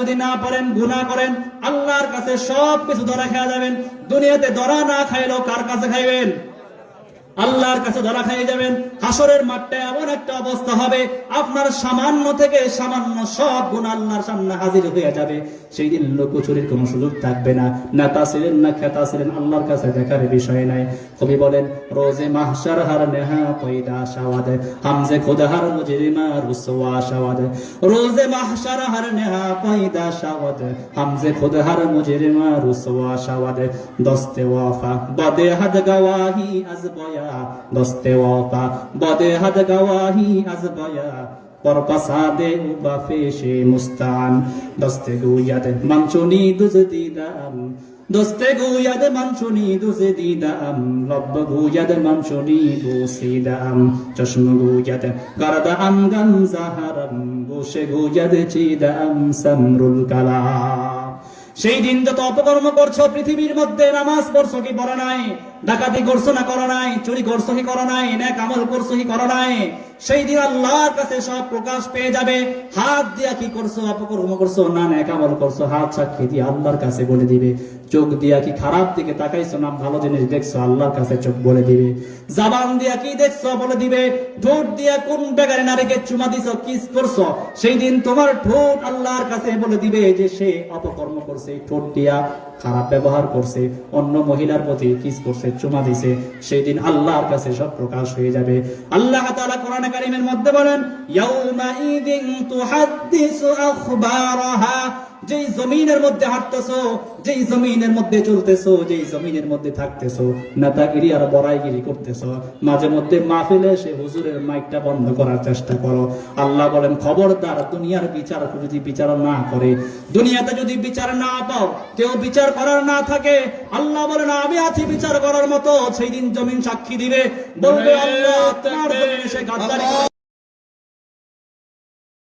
যদি না পারেন, গুনাহ করেন, আল্লাহর কাছে সবকিছু ধরা খেয়ে যাবেন। দুনিয়াতে ধরা না খাইলেও কার কাছে খাইবেন? আল্লাহর কাছে ধরা খেয়ে যাবেন। হাসরের মাঠে এমন একটা অবস্থা হবে, আপনার সামান্য থেকে সামান্য সব গুনাহ আল্লাহর সামনে হাজির হয়ে যাবে। সেই দিন লুকোচুরির কোনো সুযোগ থাকবে না। নেতা ছিলেন না খেতা ছিলেন, আল্লাহর কাছে দেখার বিষয় নাই। কবি বলেন, রোজে মাহশার হার নেহা পয়দা শাওয়াদ, হামজে খুদা হার মুজরিমা রুসওয়া শাওয়াদ। রোজে মাহশার হার নেহা পয়দা শাওয়াদ, হামজে খুদা হার মুজরিমা রুসওয়া শাওয়াদ। দস্তে ওয়াফা বদে হাদ গওয়াহি আজ বয়া, দস্তে ওয়াফা বদে হাদ গওয়াহি আজ বয়া, পর পাসাদে উবা ফেশে মুস্তান। দস্তে গুয়াদ মানচুনি দুজ দিদাম, দস্তে গুয়াদ মানচুনি দুজ দিদাম, লব্ব গুয়াদ মানচুনি দুসিদাম। চশম গুয়াদ গারদা আম গাম জাহারাম, গোশে গুয়াদ চিদাম সামরুল কালাম। সেই দিন যত অপকর্ম করছো পৃথিবীর মধ্যে, নামাজ পড়ছো কি পড়া নাই, ডাকাতি করছো না করো নাই, চুরি করছো কি করো নাই, নেক আমল করছো কি করো নাই, সেই দিন আল্লাহর কাছে সব প্রকাশ পেয়ে যাবে। হাত দিয়া কি করছো, অপকর্ম করছো না নেক আমল করছো, হাত সাক্ষী দিয়ে আল্লাহর কাছে বলে দিবে। চোখ দিয়া কি খারাপ দিকে তাকাইছো না ভালো জিনিস দেখছো, আল্লাহর কাছে চোখ বলে দিবে। জবান দিয়া কি দেখছো বলে দিবে। ঠোঁট দিয়া কোন বেগারে নারীকে চুমা দিছো, কিস করছো, সেই দিন তোমার ঠোঁট আল্লাহর কাছে বলে দিবে যে সে অপকর্ম করছে। ঠোঁট দিয়া খারাপ ব্যবহার করছে, অন্য মহিলার প্রতি কিস করছে, চুমা দিছে, সেই দিন আল্লাহর কাছে সব প্রকাশ হয়ে যাবে। আল্লাহ তাআলা কোরআনে কারীমের মধ্যে বলেন, ইয়াউমা ইদিন তুহাদ্দিসু আখবারাহা। যেই জমিনের মধ্যে হাঁটতেছো, যেই জমিনের মধ্যে চলতেছো, যেই জমিনের মধ্যে থাকতেছো, নেতাগিরি আর বড়াইগিরি করতেছো, মাঝে মধ্যে মাহফিলে এসে হুজুরের মাইকটা বন্ধ করার চেষ্টা করো। আল্লাহ বলেন, খবরদার, দুনিয়ার বিচার যদি বিচার না করে, দুনিয়াতে যদি বিচার না পাও, কেউ বিচার করার না থাকে, আল্লাহ বলেন আমি আছি বিচার করার মতো। সেই দিন জমিন সাক্ষী দিবে, বলবে আল্লাহ তোমার জমিনে সে গাদ্দারি